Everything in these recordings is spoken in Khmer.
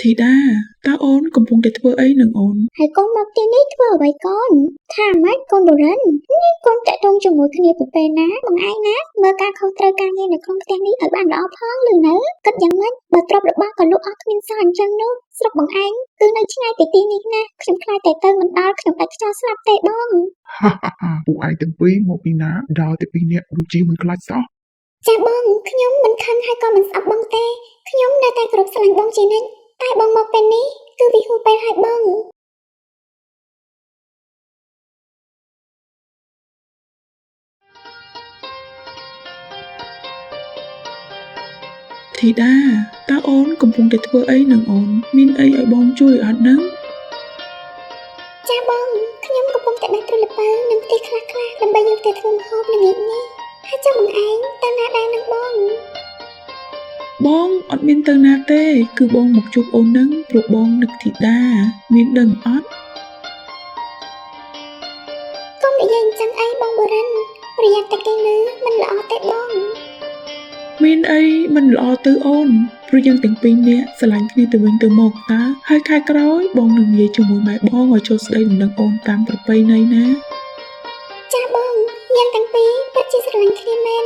ធីតាតើអូនកំពុងតែធ្វើអីនឹងអូនហើយកូនមកទីនេះធ្វើអ្វីកូនថាម៉េចកូនបរិននេះកូនតាក់ទងជាមួយគ្នាពីពេលណាបងឯងណាមើលការខុសត្រូវការងារនៅក្នុងផ្ទះនេះឲ្យបានល្អផងឬនៅគិតយ៉ាងម៉េចបើទ្រព្យរបស់ក៏លក់អស់គ្មានសល់អញ្ចឹងនោះស្រុកបងឯងគឺនៅឆ្ងាយពីទីនេះណាខ្ញុំខ្លាចតែទៅមិនដល់ខ្ញុំដាច់ខ្យល់ស្លាប់ទេបងពួកឯងទាំងពីរមកពីណាដល់តែពីរនាក់ដូចជាមិនខ្លាចសោះចាបងខ្ញុំមិនខឹងហើយក៏មិនស្អប់បងទេខ្ញុំនៅតែគោរពស្រឡាញ់បងជានិច្ចតែបងមកពេលនេះគឺវាហួសពេលហើយបងធីតាតើអូនកំពុងតែធ្វើអីនឹងអូនមានអីឲ្យបងជួយអត់នឹងចាបងខ្ញុំកំពុងតែបេះទ្រលពៅនឹងផ្ទះខ្លះៗដើម្បីយកទៅធ្វើម្ហូបល្ងាចនេះហើយចាំបងឯងទៅណាដែរនឹងបងអត់មានទៅណាទេគឺបងមកជួបអូននឹងព្រោះបងនឹកធីតាមានដឹងអត់កុំនិយាយអញ្ចឹងអីបងបរិនប្រយ័ត្នតែគេលឺមិនល្អទេបងមានអីមិនល្អទៅអូនព្រោះយើងទាំងពីរនាក់ស្រឡាញ់គ្នាទៅវិញទៅមកតើហើយខែក្រោយបងនឹងនិយាយជាមួយម៉ែបងឲ្យចូលស្ដីដំណឹងអូនតាមប្រពៃណីណាចាបងយើងទាំងពីរពិតជាស្រឡាញ់គ្នាមែន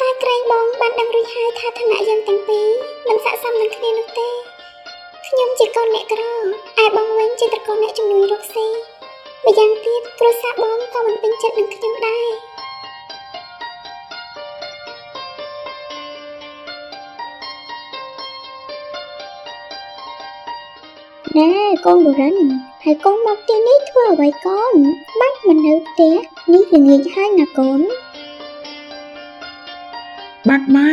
តែក្រែងបងបានដឹងរួចហើយថាឋានៈយើងទាំងពីរមិនស័ក្តិសមនឹងគ្នានោះទេខ្ញុំជាកូនអ្នកក្រឯបងវិញជាត្រកូលអ្នកជំនួយរកស៊ីម្យ៉ាងទៀតគ្រួសារបងក៏មិនពេញចិត្តនឹងខ្ញុំដែរណែកូនបរិនហើយកូនមកទីនេះធ្វើអ្វីកូនបាច់មិននៅផ្ទះនេះល្ងាចហើយណាកូនបាត់ម៉ែ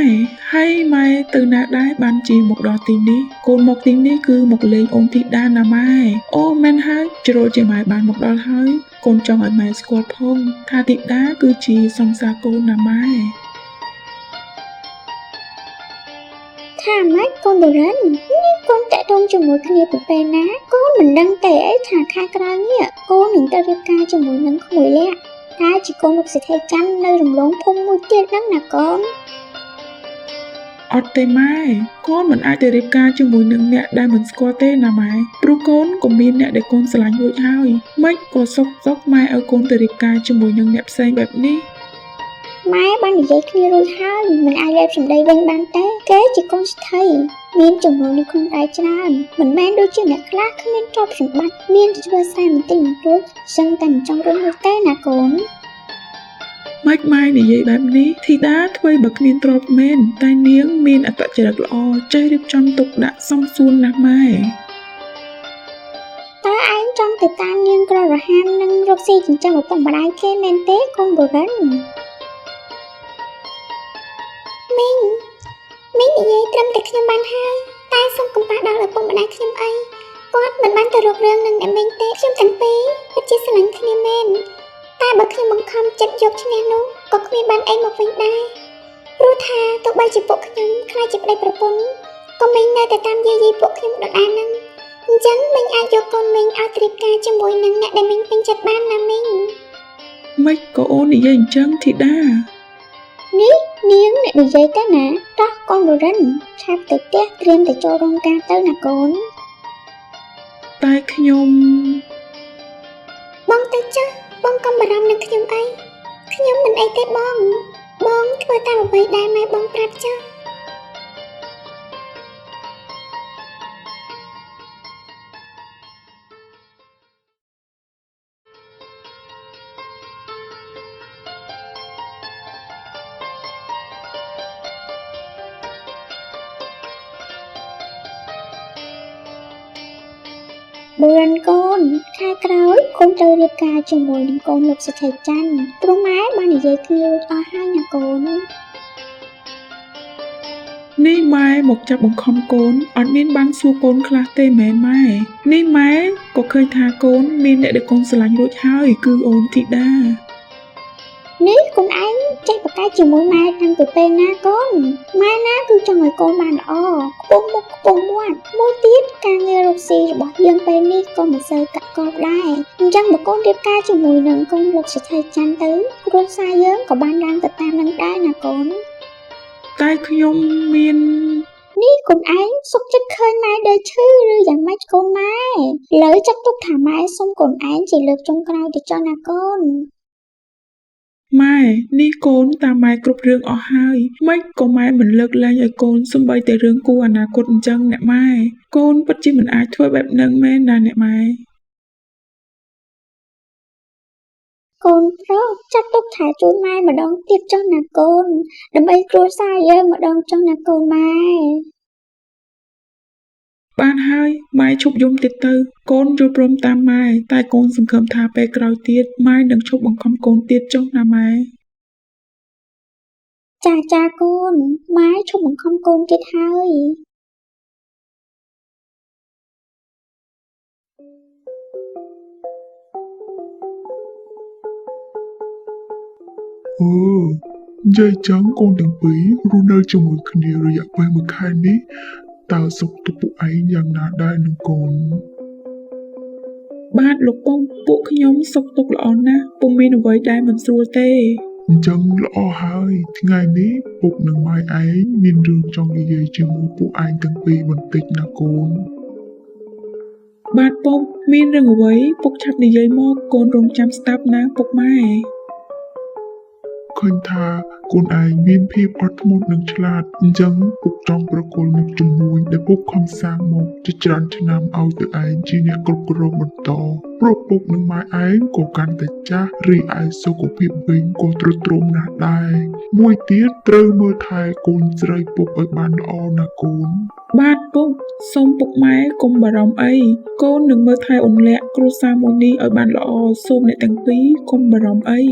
ហើយម៉ែទៅណាដែរបានជាមកដល់ទីនេះកូនមកទីនេះគឺមកលេងអូនធីតាណាម៉ែអូមែនហើយជ្រុលជាម៉ែបានមកដល់ហើយកូនចង់ឲ្យម៉ែស្គាល់ផងថាធីតាគឺជាសង្សារកូនណាម៉ែថាម៉េចកូនបរិននេះកូនតាក់ទងជាមួយគ្នាពីពេលណាកូនមិនដឹងទេអីថាខែក្រោយនេះកូននឹងទៅរៀបការជាមួយនឹងក្មួយលាក់តែជាកូនលោកសេដ្ឋីច័ន្ទនៅរំលងភូមិមួយទៀតហ្នឹងណាកូនអត់ទេម៉ែកូនមិនអាចទៅរៀបការជាមួយនឹងអ្នកដែលមិនស្គាល់ទេណាម៉ែព្រោះកូនក៏មានអ្នកដែលកូនស្រឡាញ់រួចហើយមិនក៏សុកម៉ែឲ្យកូនទៅរៀបការជាមួយនឹងអ្នកផ្សេងបែបនេះម៉ែបាននិយាយគ្នារួចហើយមិនអាចលេបសម្ដីវិញបានទេគេជាកូនស្ថិមានចំណូលនៅក្នុងដៃច្រើនមិនមែនដូចជាអ្នកខ្លះគ្មានទ្រព្យសម្បត្តិមានធ្វើសារបន្តិចបន្តួចសឹងតែមិនចង់រស់នោះទេណាកូនម៉េចម៉ែនិយាយបែបនេះធីតាធ្វើបើគ្មានទ្រព្យមែនតែនាងមានអត្តចរិតល្អចេះរៀបចំទុកដាក់សមសួនណាស់ម៉ែតើឯងចង់ទៅតាមនាងក្ររហាននិងរកស៊ីចិញ្ចឹមឪពុកម្ដាយគេមែនទេកូនបរិនមីងនិយាយត្រឹមតែខ្ញុំបានហើយតែសូមកុំប៉ះដល់ឪពុកម្ដាយខ្ញុំអីគាត់មិនបានទៅរករឿងនឹងអ្នកមីងទេខ្ញុំទាំងពីរពិតជាស្រឡាញ់គ្នាមែនតែបើខ្ញុំបង្ខំចិត្តយកឈ្នះនោះក៏គ្មានបានអីមកវិញដែរព្រោះថាទោះបីជាពួកខ្ញុំខ្លាចជាប្តីប្រពន្ធក៏មីងនៅតែតាមយាយពួកខ្ញុំដដែលហ្នឹងអញ្ចឹងមីងអាចយកកូនមីងឲ្យត្រៀបការជាមួយនឹងអ្នកដែលមីងពេញចិត្តបានណាមីងម៉េចក៏អូននិយាយអញ្ចឹងធីតានេះនាងអ្នកនិយាយទៅណាតោះកូនបរិនឆាប់ទៅផ្ទះត្រៀមទៅចូលរោងការទៅណាកូនតែខ្ញុំបងទៅចាស់បងកុំបារម្ភនឹងខ្ញុំអីខ្ញុំមិនអីទេបងធ្វើតាមអ្វីដែលម៉ែបងប្រាប់ចាស់បរិនកូនខែក្រោយកូនត្រូវរៀបការជាមួយនឹងកូនលោកសេដ្ឋីច័ន្ទព្រោះម៉ែបាននិយាយគ្នារួចអស់ហើយណាកូននេះម៉ែមកចាប់បង្ខំកូនអត់មានបានសួរកូនខ្លះទេមែនម៉ែនេះម៉ែក៏ឃើញថាកូនមានអ្នកដែលកូនស្រឡាញ់រួចហើយគឺអូនធីតានេះកូនឯងចេះប្រកែកជាមួយម៉ែតាំងពីពេលណាកូនម៉ែណាគឺចង់ឲ្យកូនបានល្អខ្ពស់មុខខ្ពស់មាត់មួយទៀតការងាររកស៊ីរបស់យើងពេលនេះក៏មិនសូវកាក់កបដែរអញ្ចឹងបើកូនរៀបការជាមួយនឹងកូនលោកសេដ្ឋីច័ន្ទទៅគ្រួសារយើងក៏បានឡើងទៅតាមនឹងដែរណាកូនតែខ្ញុំមាន នេះកូនឯងសុខចិត្តឃើញម៉ែដេកឈឺឬយ៉ាងម៉េចកូនម៉ែលើចាត់ទុកថាម៉ែសុំកូនឯងជាលើកចុងក្រោយទៅចុះណាកូនម៉ែនេះកូនតាមម៉ែគ្រប់រឿងអស់ហើយម៉េចក៏ម៉ែមិនលើកលែងឲ្យកូនសំបីតែរឿងគូអនាគតអញ្ចឹងអ្នកម៉ែកូនពិតជាមិនអាចធ្វើបែបហ្នឹងមែនណាអ្នកម៉ែកូនប្រុសចាត់ទុកថាជួយម៉ែម្ដងទៀតចុះណាកូនដើម្បីគ្រួសារយើងម្ដងចុះណាកូនម៉ែបានហើយម៉ែឈប់យំទៀតទៅកូនយល់ព្រមតាមម៉ែតែកូនសង្ឃឹមថាពេលក្រោយទៀតម៉ែនឹងឈប់បង្ខំកូនទៀតចុះណាម៉ែចាកូនម៉ែឈប់បង្ខំកូនទៀតហើយនិយាយចឹងកូនទាំងពីររស់នៅជាមួយគ្នារយៈពេល1ខែនេះតើសុខទុក្ខពួកឯងយ៉ាងណាដែរនឹងកូនបាទលោកពងពួកខ្ញុំសុខទុក្ខល្អណាស់ពុំមានអ្វីដែលមិនស្រួលទេអញ្ចឹងល្អហើយថ្ងៃនេះពុកនិងម៉ែឯងមានរឿងចង់និយាយជាមួយពួកឯងទាំងពីរបន្តិចណាកូនបាទពុកមានរឿងអ្វីពុកឆាប់និយាយមកកូនរងចាំស្ដាប់ណាពុកម៉ែឃើញថាកូនឯងមានភាពអត់ធ្មត់និងឆ្លាតអញ្ចឹងពុកចង់ប្រគល់មុខជំនួយដែលពុកខំសាងមកជាច្រើនឆ្នាំឲ្យទៅឯងជាអ្នកគ្រប់គ្រងបន្តព្រោះពុកនិងម៉ែឯងក៏កាន់តែចាស់រីឯសុខភាពវិញក៏ទ្រុឌទ្រោមណាស់ដែរមួយទៀតត្រូវមើលថែកូនស្រីពុកឲ្យបានល្អណាកូនបាទពុកសូមពុកម៉ែកុំបារម្ភអីកូននឹងមើលថែអន្លាក់គ្រួសារមួយនេះឲ្យបានល្អសូមអ្នកទាំងពីរកុំបារម្ភអី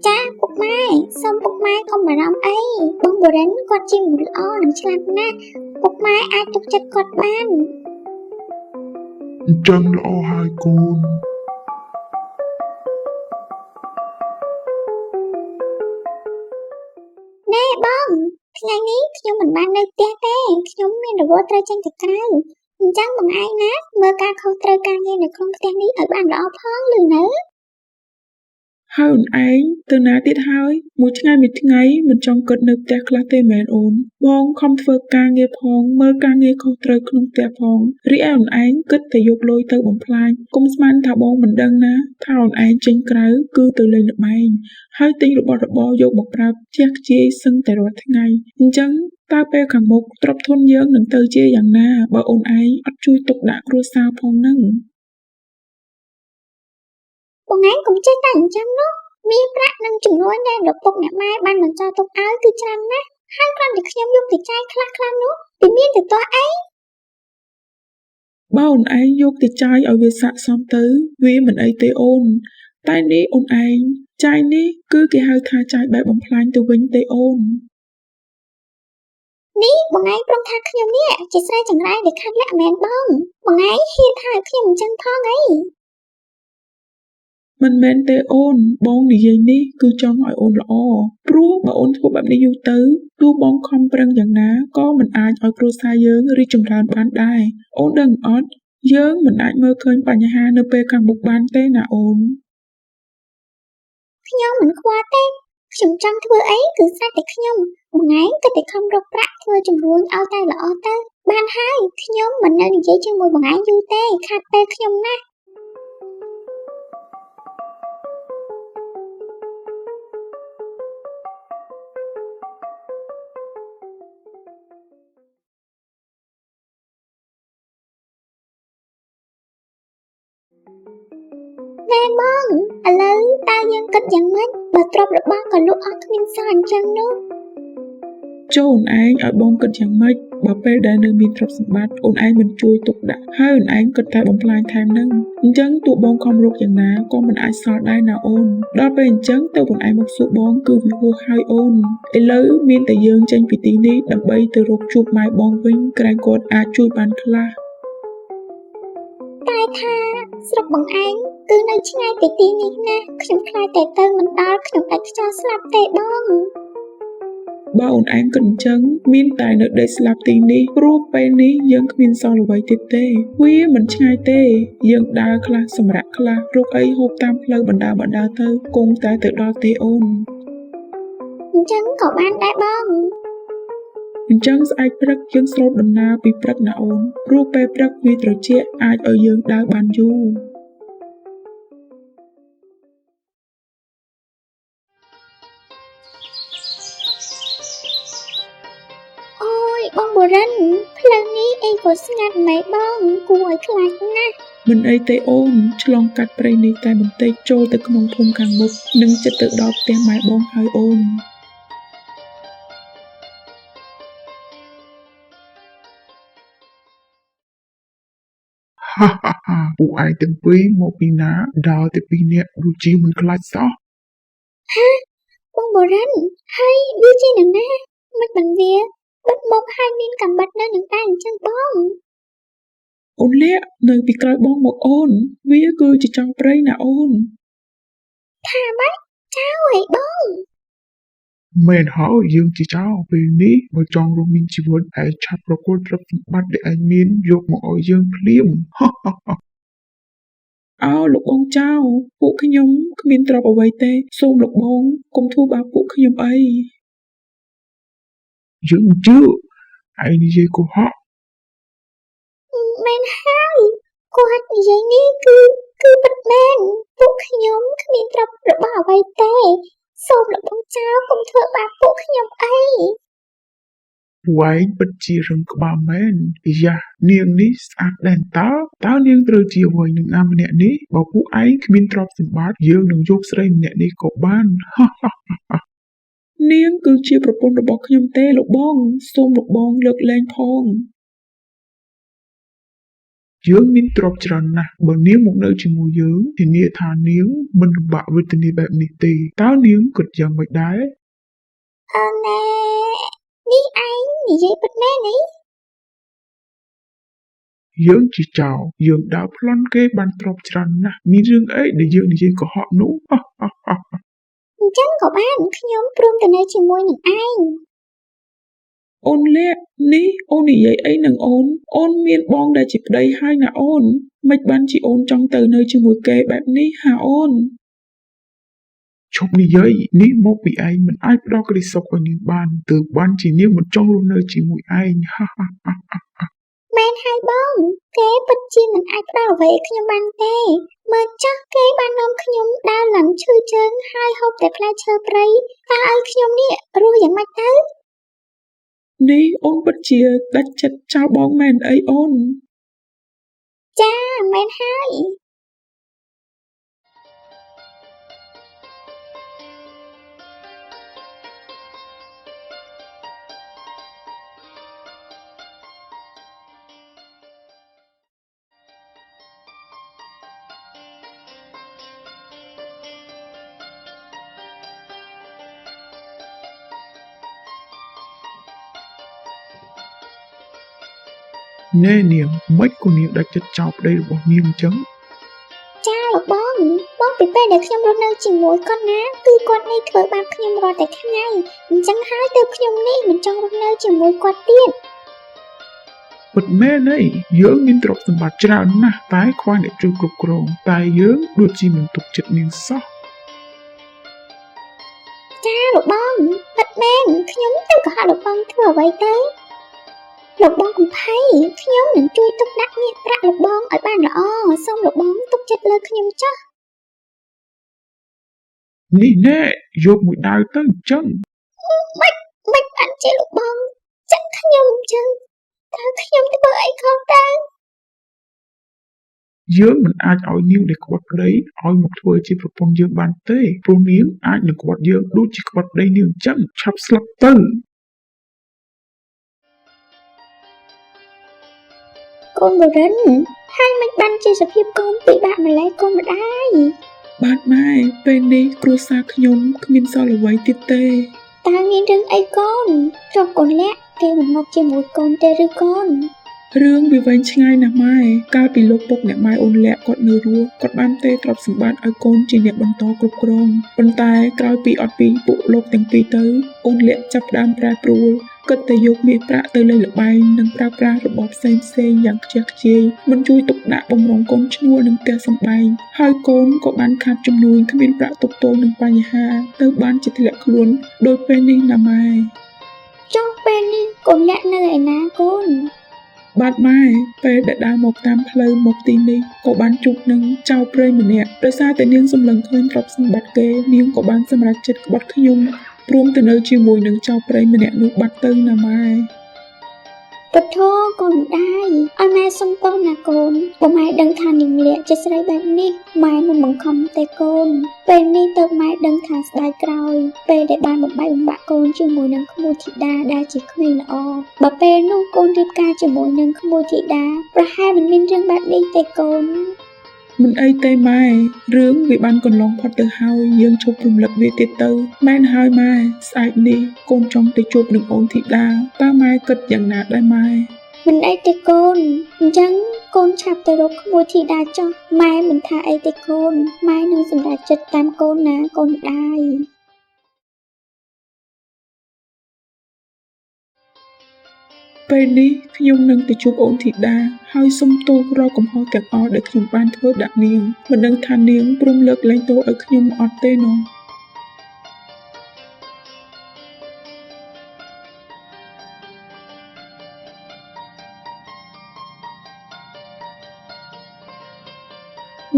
ចាពុកម៉ែសូមពុកម៉ែកុំបារម្ភអីបងបុរិនគាត់ជាមនុស្សល្អនិងឆ្លាតណាស់ពុកម៉ែអាចទុកចិត្តគាត់បានអញ្ចឹងល្អហើយកូនណែបងថ្ងៃនេះខ្ញុំមិនបាននៅផ្ទះទេខ្ញុំមានរវល់ត្រូវចេញទៅក្រៅអញ្ចឹងបងឯងណាមើលការខុសត្រូវការងារនៅក្នុងផ្ទះនេះឲ្យបានល្អផងឬនៅហើយអូនឯងទៅណាទៀតហើយមួយថ្ងៃមិនចង់គិតនៅផ្ទះខ្លះទេមែនអូនបងខំធ្វើការងារផងមើលការងារខុសត្រូវក្នុងផ្ទះផងរីឯអូនឯងគិតតែយកលុយទៅបំផ្លាញកុំស្មានថាបងមិនដឹងណាថាអូនឯងចេញក្រៅគឺទៅលេងល្បែងហើយទិញរបស់របរយកមកប្រើជះខ្ជាយសឹងតែរាល់ថ្ងៃអញ្ចឹងតើពេលខាងមុខទ្រព្យធនយើងនឹងទៅជាយ៉ាងណាបើអូនឯងអត់ជួយទុកដាក់គ្រួសារផងនឹងបងឯងកុំចេះតែអញ្ចឹងនោះមានប្រាក់និងចំនួនដែលលោកពុកអ្នកម៉ែបានបញ្ចុះទុកឲ្យគឺច្រើនណាស់ហើយគ្រាន់តែខ្ញុំយកទៅចាយខ្លះៗនោះពីមានទៅតោះអីបើអូនឯងយកទៅចាយឲ្យវាស័ក្តិសមទៅវាមិនអីទេអូនតែនេះអូនឯងចាយនេះគឺគេហៅថាចាយបែបបំផ្លាញទៅវិញទេអូននេះបងឯងព្រមថាខ្ញុំនេះជាស្រីចង្រៃដែលខាត់លាក់មែនបងបងឯងហ៊ានថាខ្ញុំអញ្ចឹងផងអីមិនមែនទេអូនបងនិយាយនេះគឺចង់ឲ្យអូនល្អព្រោះបើអូនធ្វើបែបនេះយូរទៅទោះបងខំប្រឹងយ៉ាងណាក៏មិនអាចឲ្យគ្រួសារយើងរីកចម្រើនបានដែរអូនដឹងអត់យើងមិនអាចមើលឃើញបញ្ហានៅពេលខាងមុខបានទេណាអូនខ្ញុំមិនខ្វល់ទេខ្ញុំចង់ធ្វើអីគឺស្រេចតែខ្ញុំបងឯងគិតតែខំរកប្រាក់ធ្វើជំនួញឲ្យតែល្អទៅបានហើយខ្ញុំមិននៅនិយាយជាមួយបងឯងយូរទេខាត់ពេលខ្ញុំណាស់ណែបងឥឡូវតើយើងគិតយ៉ាងម៉េចបើទ្រព្យរបស់ក៏លក់អស់គ្មានសល់អញ្ចឹងនោះចូលអូនឯងឲ្យបងគិតយ៉ាងម៉េចបើពេលដែលនៅមានទ្រព្យសម្បត្តិអូនឯងមិនជួយទុកដាក់ហើយអូនឯងគិតតែបំផ្លាញថែមនឹងអញ្ចឹងទោះបងខំរកយ៉ាងណាក៏មិនអាចសល់ដែរណាអូនដល់ពេលអញ្ចឹងទៅអូនឯងមកសួរបងគឺវាហួសហើយអូនឥឡូវមានតែយើងចេញពីទីនេះដើម្បីទៅរកជួបម៉ែបងវិញក្រែងគាត់អាចជួយបានខ្លះតែថាស្រុកបងឯងគឺនៅឆ្ងាយពីទីនេះណាខ្ញុំខ្លាចតែទៅមិនដល់ខ្ញុំដាច់ខ្យល់ស្លាប់ទេបងបើអូនឯងគិតអញ្ចឹងមានតែនៅដេកស្លាប់ទីនេះព្រោះពេលនេះយើងគ្មានសល់អ្វីទៀតទេវាមិនឆ្ងាយទេយើងដើរខ្លះសម្រាប់ខ្លះរកអីហូបតាមផ្លូវបណ្ដើរទៅគង់តែទៅដល់ទេអូនអញ្ចឹងក៏បានដែរបង អញ្ចឹងស្អែកព្រឹកយើងស្រោតដំណើរពីព្រឹកណាអូនព្រោះពេលព្រឹកវាត្រជាក់អាចឲ្យយើងដើរបានយូរ អូយបងបុរិនផ្លូវនេះអីក៏ស្ងាត់ម៉េចបងគួរឲ្យខ្លាចណាស់ មិនអីទេអូនឆ្លងកាត់ព្រៃនេះតែបន្តិចចូលទៅក្នុងភូមិខាងមុខនឹងចិត្តទៅដល់ផ្ទះម៉ែបងហើយអូន ហាហាហាពួកឯងទាំងពីរមកពីណាដើរតែពីរនាក់ដូចជាមិនខ្លាចសោះ បងបុរិនហើយវាជានរណាមិនបានវាបិទមុខហើយមានកាំបិតនៅនឹងតែអញ្ចឹងបង អូនលាក់នៅពីក្រោយបងមកអូនវាគឺជាចង់ព្រៃណាអូន ថាម៉េចចៅអីបង មែនហើយយើងជាចោរពេលនេះបើចង់រស់មានជីវិតឯងឆាប់ប្រគល់ទ្រព្យសម្បត្តិដែលឯងមានយកមកឲ្យយើងភ្លាម អោលោកបងចៅពួកខ្ញុំគ្មានទ្រព្យអ្វីទេសូមលោកបងកុំធ្វើបាបពួកខ្ញុំអី យើងជឿឯងនិយាយកុហក មែនហើយគាត់និយាយនេះគឺពិតមែនពួកខ្ញុំគ្មានទ្រព្យរបស់អ្វីទេសូមលោកបងចៅកុំធ្វើបាបពួកខ្ញុំអី ពួកឯងពិតជារឹងក្បាលមែនយ៉ានាងនេះស្អាតដែរតើនាងត្រូវជាអ្វីនឹងអាម្នាក់នេះបើពួកឯងគ្មានទ្រព្យសម្បត្តិយើងនឹងយកស្រីម្នាក់នេះក៏បាន នាងគឺជាប្រពន្ធរបស់ខ្ញុំទេលោកបងសូមលោកបងលើកលែងផង យើងមានទ្រព្យច្រើនណាស់បើនាងមកនៅជាមួយយើងធានាថានាងមិនលំបាកវេទនាបែបនេះទេតើនាងគិតយ៉ាងម៉េចដែរ ណែនេះឯងនិយាយពិតមែនទេ យើងជាចោរយើងដើរប្លន់គេបានទ្រព្យច្រើនណាស់មានរឿងអីដែលយើងនិយាយកុហកនោះ អញ្ចឹងក៏បានខ្ញុំព្រមទៅនៅជាមួយនឹងឯង អូនលាក់នេះអូននិយាយអីនឹងអូនមានបងដែលជាប្តីហើយណាអូនមិនបានជាអូនចង់ទៅនៅជាមួយគេបែបនេះហាអូន ឈប់និយាយនេះមកពីឯងមិនអាចផ្ដល់ក្តីសុខឲ្យនាងបានទើបបានជានាងមិនចង់រស់នៅជាមួយឯង មែនហើយបងគេពិតជាមិនអាចផ្ដល់អ្វីឲ្យខ្ញុំបានទេមើលចុះគេបាននាំខ្ញុំដើរឡើងឈឺជើងហើយហូបតែផ្លែឈើព្រៃតើឲ្យខ្ញុំនេះរស់យ៉ាងម៉េចទៅ នេះអូនពិតជាដាច់ចិត្តចោលបងមែនអីអូន ចាមែនហើយ ណែនាងមិនក៏នាងដាច់ចិត្តចោលប្តីរបស់នាងអញ្ចឹង ចាលោកបងពីពេលដែលខ្ញុំរស់នៅជាមួយគាត់ណាគឺគាត់នេះធ្វើបាបខ្ញុំរាល់តែថ្ងៃអញ្ចឹងហើយទើបខ្ញុំនេះមិនចង់រស់នៅជាមួយគាត់ទៀត ពិតមែនទេយើងមានទ្រព្យសម្បត្តិច្រើនណាស់តែខ្វះអ្នកជួយគ្រប់គ្រងតែយើងដូចជាមិនទុកចិត្តនាងសោះ ចាលោកបងពិតមែនខ្ញុំទៅកុហកលោកបងធ្វើអ្វីទៅលោកបងកំភៃខ្ញុំនឹងជួយទុកដាក់មាសប្រាក់លោកបងឲ្យបានល្អសូមលោកបងទុកចិត្តលើខ្ញុំចុះ នេះណែយកមួយដាវទៅអញ្ចឹង មិនបានជាលោកបងចឹងខ្ញុំអញ្ចឹងតើខ្ញុំធ្វើអីខុសទៅ យើងមិនអាចឲ្យនាងដែលក្បត់ប្តីឲ្យមកធ្វើជាប្រពន្ធយើងបានទេព្រោះនាងអាចនឹងក្បត់យើងដូចជាក្បត់ប្តីនាងអញ្ចឹងឆាប់ស្លាប់ទៅ កូនបុរិនហើយមិនបានជាសភាពកូនពិបាកម្ល៉េះកូនម្ដាយ បាទម៉ែពេលនេះគ្រួសារខ្ញុំគ្មានសល់អ្វីទៀតទេ តើមានរឿងអីកូនចុះកូនលាក់គេមិនមកជាមួយកូនទេឬកូន រឿងវាវែងឆ្ងាយណាស់ម៉ែកាលពីលោកពុកអ្នកម៉ែអូនលាក់គាត់នៅរស់គាត់បានទេទ្រព្យសម្បត្តិឲ្យកូនជាអ្នកបន្តគ្រប់គ្រងប៉ុន្តែក្រោយពីអត់ពីពួកលោកទាំងពីរទៅអូនលាក់ចាប់ផ្ដើមប្រែប្រួលគិតតែយកមាសប្រាក់ទៅលេងល្បែងនិងប្រើប្រាស់របបផ្សេងយ៉ាងខ្ជះខ្ជាយមិនជួយទុកដាក់បំរុងកូនឈ្នួលនឹងផ្ទះសម្បែងហើយកូនក៏បានខាតចំនួនគ្មានប្រាក់ទប់ទល់នឹងបញ្ហាទៅបានជាធ្លាក់ខ្លួនដោយពេលនេះណាម៉ែ ចុះពេលនេះកូនអ្នកនៅឯណាកូន បាទម៉ែពេលដែលដើរមកតាមផ្លូវមកទីនេះក៏បានជួបនឹងចៅព្រៃម្នាក់ដោយសារតែនាងសម្លឹងឃើញទ្រព្យសម្បត្តិគេនាងក៏បានសម្រេចចិត្តក្បត់ខ្ញុំព្រមទៅនៅជាមួយនឹងចៅព្រៃម្នាក់នោះបាត់ទៅណាម៉ែ ពធកូនម្ដាយឲ្យម៉ែសុំទោសណាកូនបើម៉ែដឹងថានាងលាក់ជាស្រីបែបនេះម៉ែមិនបង្ខំទេកូនពេលនេះទៅម៉ែដឹងថាស្ដាយក្រោយពេលដែលបានបំបែកបំបាក់កូនជាមួយនឹងក្មួយធីតាដែលជាក្មេងល្អបើពេលនោះកូនរៀបការជាមួយនឹងក្មួយធីតាប្រហែលមិនមានរឿងបែបនេះទេកូន មិនអីទេម៉ែរឿងវាបានកន្លងផុតទៅហើយយើងជប់រំលឹកវាទៀតទៅមែនហើយម៉ែស្អែកនេះកូនចង់ទៅជួបនឹងអូនធីតាតើម៉ែគិតយ៉ាងណាដែរម៉ែ មិនអីទេកូនអញ្ចឹងកូនឆាប់ទៅរកក្មួយធីតាចុះម៉ែមិនថាអីទេកូនម៉ែនឹងសម្រេចចិត្តតាមកូនណាកូនម្ដាយ ពេលនេះខ្ញុំនឹងទៅជួបអូនធីតាហើយសុំទោសរាល់កំហុសទាំងអស់ដែលខ្ញុំបានធ្វើដាក់នាងមិនដឹងថានាងព្រមលើកលែងទោសឲ្យខ្ញុំអត់ទេណោះ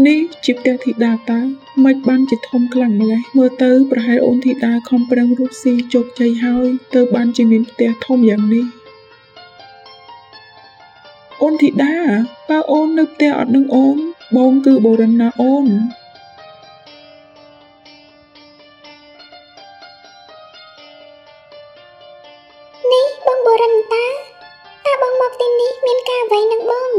នេះជាផ្ទះធីតាតើមិនបានជាធំខ្លាំងម្ល៉េះមើលទៅប្រហែលអូនធីតាខំប្រឹងរកស៊ីជោគជ័យហើយទៅបានជាមានផ្ទះធំយ៉ាងនេះ អូនធីតាតើអូននៅផ្ទះអត់នឹងអូនបងគឺបូរិនណាអូន នេះបងបូរិនតាតើបងមកទីនេះមានការអ្វីនឹងបង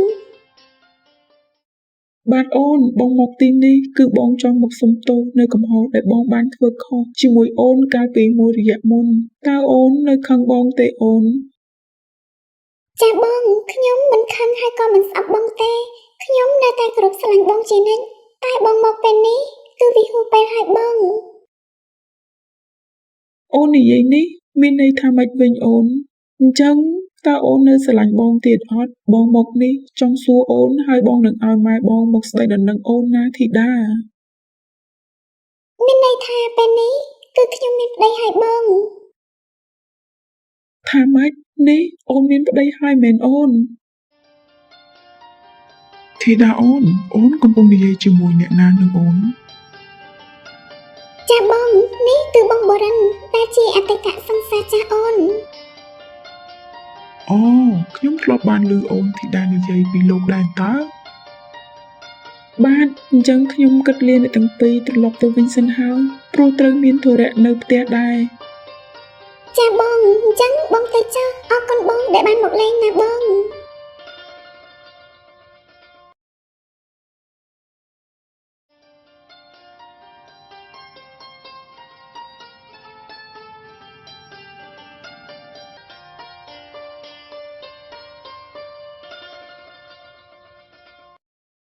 បាទអូនបងមកទីនេះគឺបងចង់មកសុំទោសនៅកំហុសដែលបងបានធ្វើខុសជាមួយអូនកាលពីមួយរយៈមុនតើអូននៅខឹងបងទេអូន ចាបងខ្ញុំមិនខឹងហើយក៏មិនស្អប់បងទេខ្ញុំនៅតែគោរពស្រឡាញ់បងជានិច្ចតែបងមកពេលនេះគឺវាហួសពេលហើយបង អូននិយាយនេះមានន័យថាម៉េចវិញអូនអញ្ចឹងតើអូននៅស្រឡាញ់បងទៀតអត់បងមកនេះចង់សួរអូនហើយបងនឹងឲ្យម៉ែបងមកស្ដីដណ្ដឹងអូនណាធីតា មានន័យថាពេលនេះគឺខ្ញុំមានប្តីហើយបង ថាម៉េចនេះអូនមានប្តីហើយមែនអូន ធីតាអូនកំពុងនិយាយជាមួយអ្នកណានឹងអូន ចាបងនេះគឺបងបូរិនតែជាអតីតសង្សារចាអូន អូខ្ញុំធ្លាប់បានឮអូនធីតានិយាយពីលោកដែរតើ បាទអញ្ចឹងខ្ញុំគិតលាអ្នកទាំងពីរត្រឡប់ទៅវិញសិនហើយព្រោះត្រូវមានធុរៈនៅផ្ទះដែរ ចាបងអញ្ចឹងបងទៅចុះអរគុណបងដែលបានមកលេងណាបង